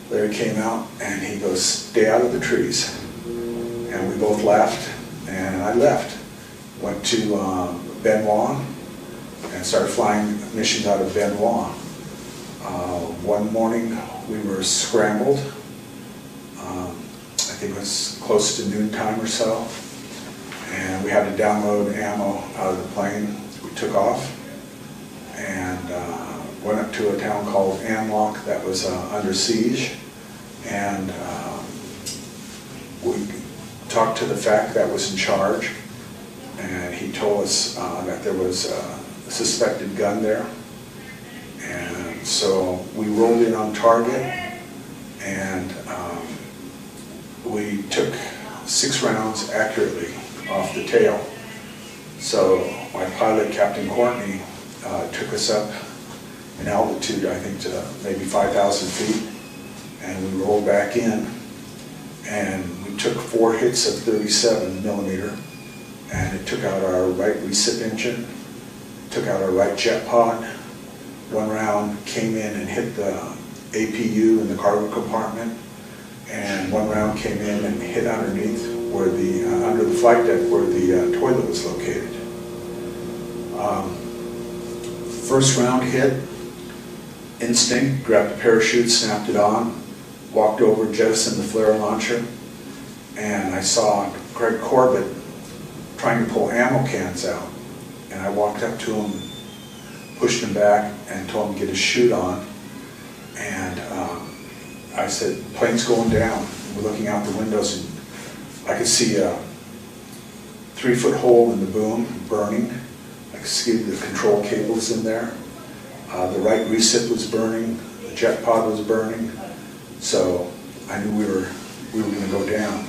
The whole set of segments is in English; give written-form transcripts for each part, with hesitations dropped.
Larry came out and he goes, "Stay out of the trees." And we both left, and I left. Went to Benoit and started flying missions out of Benoit. One morning we were scrambled. I think it was close to noontime or so. And we had to download ammo out of the plane. We took off and went up to a town called Amlock that was under siege. And we talked to the FAC that was in charge, and he told us that there was a suspected gun there. And so we rolled in on target, and we took 6 rounds accurately off the tail. So my pilot, Captain Courtney, took us up in altitude, I think to maybe 5,000 feet, and we rolled back in, and we took 4 hits of 37 millimeter, and it took out our right recip engine, took out our right jet pod. 1 round came in and hit the APU in the cargo compartment, and 1 round came in and hit underneath where the under the flight deck where the toilet was located. First round hit, instinct, grabbed the parachute, snapped it on, walked over, jettisoned the flare launcher, and I saw Greg Corbett trying to pull ammo cans out. And I walked up to him, pushed him back, and told him to get his chute on. And I said, "Plane's going down." We're looking out the windows, and I could see a 3-foot hole in the boom burning. I could see the control cables in there. The right recip was burning. The jet pod was burning. So I knew we were going to go down.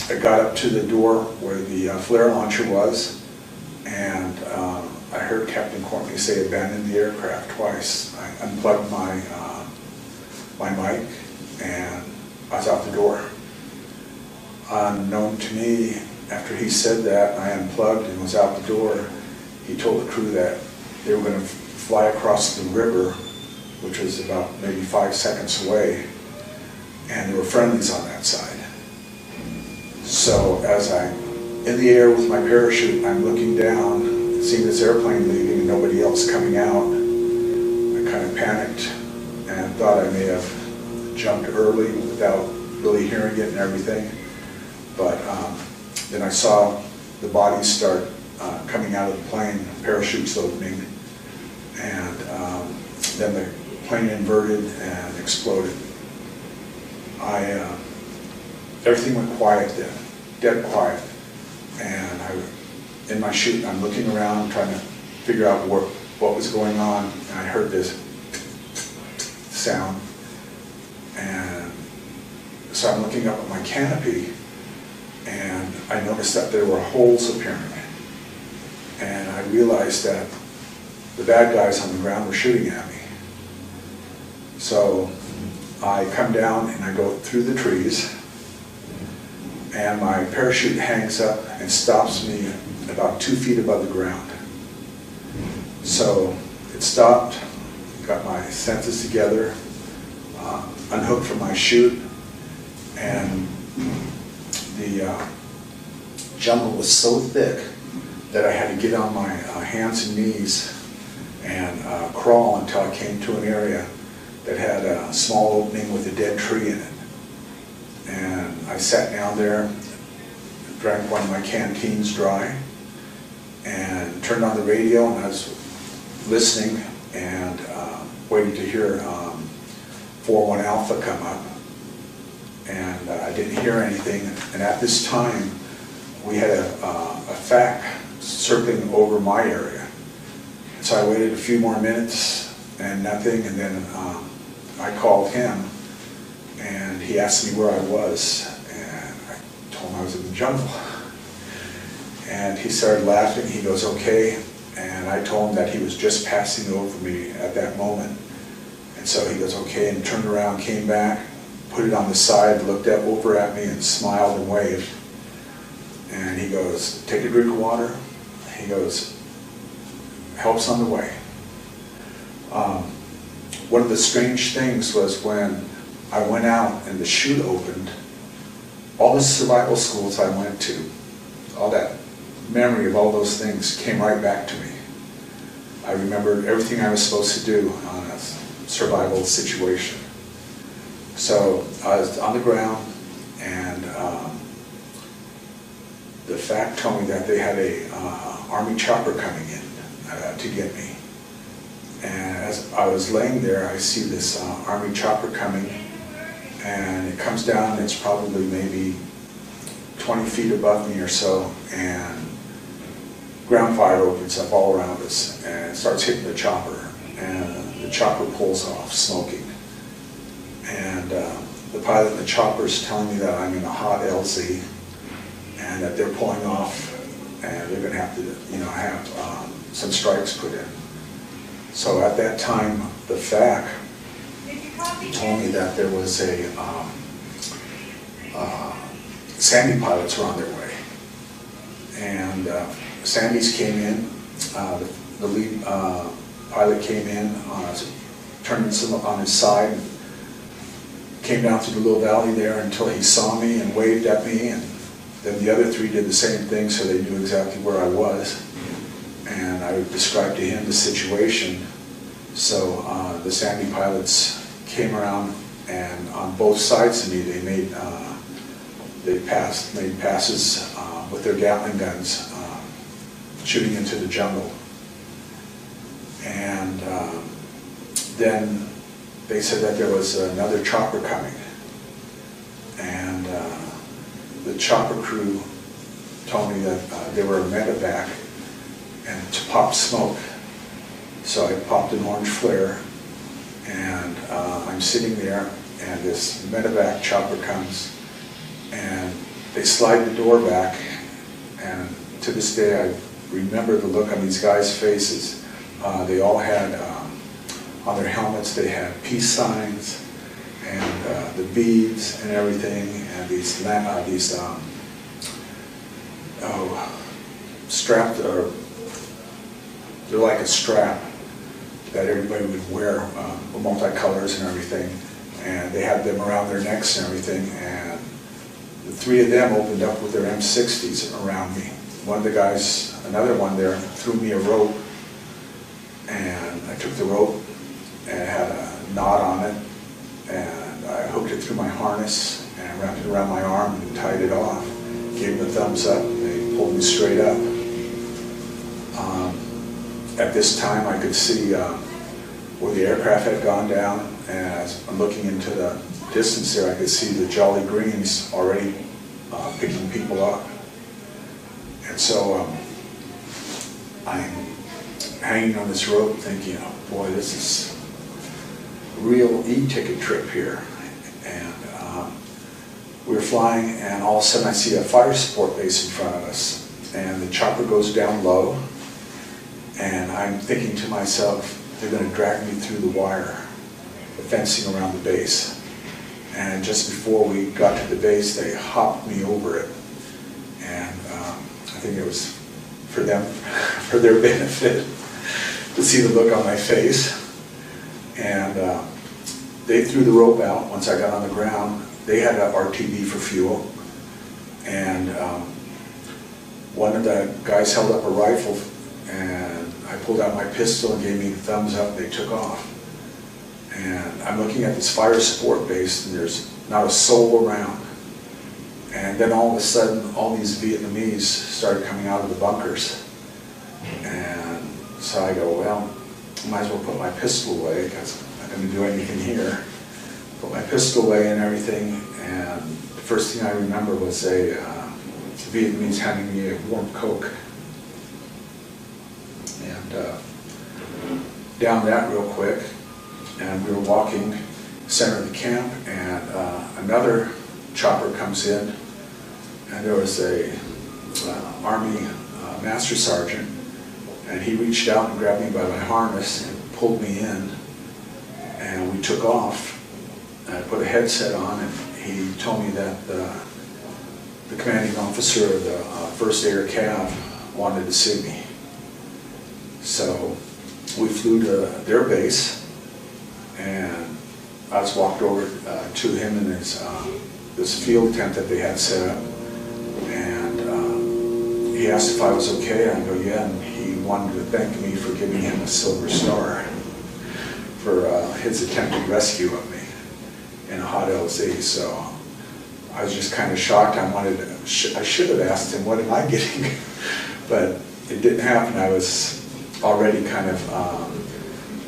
I got up to the door where the flare launcher was, and I heard Captain Courtney say "abandon the aircraft" twice. I unplugged my my mic, and I was out the door. Unknown to me, after he said that, I unplugged and was out the door. He told the crew that they were going to fly across the river, which was about maybe 5 seconds away, and there were friendlies on that side. So as I'm in the air with my parachute, I'm looking down, seeing this airplane leaving and nobody else coming out. I kind of panicked and thought I may have jumped early without really hearing it and everything. But then I saw the bodies start coming out of the plane, parachutes opening, and then the plane inverted and exploded. Everything went quiet then, dead quiet. And in my chute, I'm looking around trying to figure out what was going on, and I heard this sound. And so I'm looking up at my canopy, and I noticed that there were holes appearing. And I realized that the bad guys on the ground were shooting at me. So I come down and I go through the trees, and my parachute hangs up and stops me about 2 feet above the ground. So it stopped, got my senses together, unhooked from my chute, and the jungle was so thick that I had to get on my hands and knees and crawl until I came to an area that had a small opening with a dead tree in it. And I sat down there, drank one of my canteens dry, and turned on the radio, and I was listening and waiting to hear 4-1 Alpha come up. And I didn't hear anything. And at this time, we had a FAC circling over my area. So I waited a few more minutes and nothing, and then I called him, and he asked me where I was, and I told him I was in the jungle. And he started laughing. He goes, "Okay." And I told him that he was just passing over me at that moment. And so he goes, "Okay," and turned around, came back, put it on the side, looked over at me and smiled and waved. And he goes, "Take a drink of water." He goes, "Help's on the way." one of the strange things was when I went out and the chute opened, all the survival schools I went to, all that memory of all those things came right back to me. I remembered everything I was supposed to do on a survival situation. So I was on the ground, and the FAC told me that they had a Army chopper coming in to get me. And as I was laying there, I see this Army chopper coming, and it comes down, and it's probably maybe 20 feet above me or so, and ground fire opens up all around us and starts hitting the chopper, and the chopper pulls off smoking. And the pilot in the chopper is telling me that I'm in a hot LZ and that they're pulling off, and they're going to have to, have some strikes put in. So at that time, the FAC told me that there was a Sandy pilots were on their way, and Sandys came in. The lead pilot came in, turned on his side, came down through the little valley there until he saw me and waved at me, and then the other three did the same thing, so they knew exactly where I was. And I described to him the situation. So the Sandy pilots came around, and on both sides of me, they made passes with their Gatling guns, shooting into the jungle. And then they said that there was another chopper coming, and the chopper crew told me that they were a medevac and to pop smoke. So I popped an orange flare, and I'm sitting there, and this medevac chopper comes, and they slide the door back, and to this day I remember the look on these guys' faces. They all had, on their helmets, they had peace signs, and the beads and everything, and these strapped, or they're like a strap that everybody would wear, multicolors and everything, and they had them around their necks and everything, and the three of them opened up with their M60s around me. One of the guys, another one there, threw me a rope, and I took the rope and it had a knot on it, and I hooked it through my harness and wrapped it around my arm and tied it off. Gave them a thumbs up, and they pulled me straight up. At this time I could see where the aircraft had gone down, and as I'm looking into the distance there, I could see the Jolly Greens already picking people up. And so I'm hanging on this rope thinking, oh boy, this is a real e-ticket trip here. And we were flying, and all of a sudden I see a fire support base in front of us, and the chopper goes down low, and I'm thinking to myself, they're going to drag me through the wire, the fencing around the base. And just before we got to the base, they hopped me over it. And I think it was for them, for their benefit, to see the look on my face. And they threw the rope out once I got on the ground. They had an RTB for fuel. And one of the guys held up a rifle, and I pulled out my pistol and gave me the thumbs up. They took off. And I'm looking at this fire support base, and there's not a soul around. And then all of a sudden, all these Vietnamese started coming out of the bunkers. And so I go, well, I might as well put my pistol away, because I'm not going to do anything here. Put my pistol away and everything, and the first thing I remember was a Vietnamese handing me a warm Coke. And down that real quick, and we were walking center of the camp, and another chopper comes in, and there was a Army Master Sergeant, and he reached out and grabbed me by my harness and pulled me in, and we took off. I put a headset on, and he told me that the commanding officer of the 1st Air Cav wanted to see me. So we flew to their base, and I just walked over to him in his this field tent that they had set up, and he asked if I was okay, and I go, yeah, and he wanted to thank me for giving him a silver star for his attempted rescue of me in a hot LZ. So I was just kind of shocked. I should have asked him, what am I getting? But it didn't happen. I was already kind of,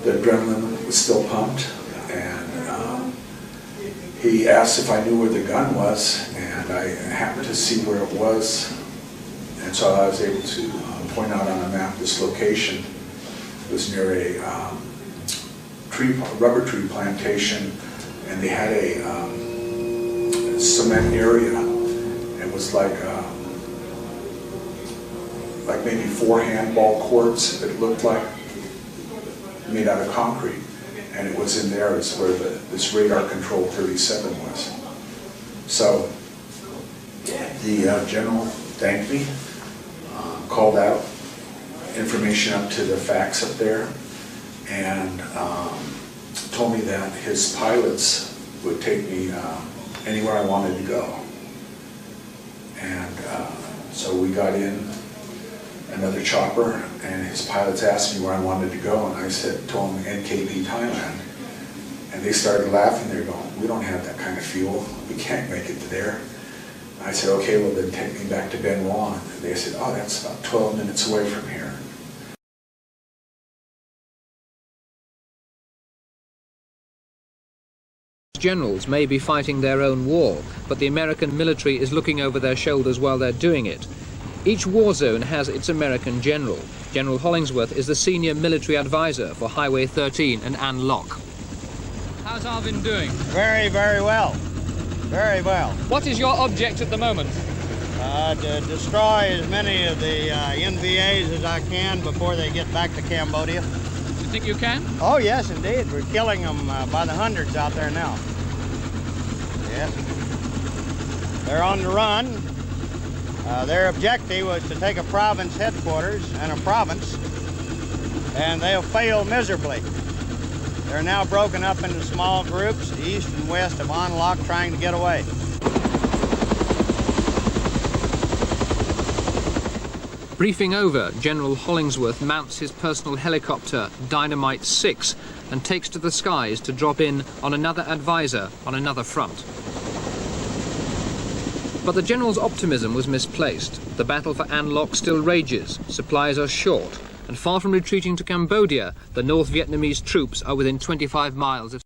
the adrenaline was still pumped, and he asked if I knew where the gun was, and I happened to see where it was, and so I was able to point out on a map this location. It was near a rubber tree plantation, and they had a cement area. It was like maybe 4 handball courts, it looked like, made out of concrete. And it was in there is where this radar control 37 was. So the general thanked me, called out information up to the facts up there, and told me that his pilots would take me anywhere I wanted to go. And so we got in another chopper, and his pilots asked me where I wanted to go, and I told them NKP Thailand. And they started laughing. They're going, we don't have that kind of fuel. We can't make it to there. I said, okay, well then take me back to Ben Juan. And they said, oh, that's about 12 minutes away from here. Generals may be fighting their own war, but the American military is looking over their shoulders while they're doing it. Each war zone has its American general. General Hollingsworth is the senior military advisor for Highway 13 and An Loc. How's Arvin doing? Very, very well. Very well. What is your object at the moment? To destroy as many of the NVAs as I can before they get back to Cambodia. Do you think you can? Oh, yes, indeed. We're killing them by the hundreds out there now. Yes. They're on the run. Their objective was to take a province headquarters and a province, and they'll fail miserably. They're now broken up into small groups, east and west of An Loc, trying to get away. Briefing over, General Hollingsworth mounts his personal helicopter, Dynamite 6, and takes to the skies to drop in on another advisor on another front. But the general's optimism was misplaced. The battle for An Loc still rages, supplies are short, and far from retreating to Cambodia, the North Vietnamese troops are within 25 miles of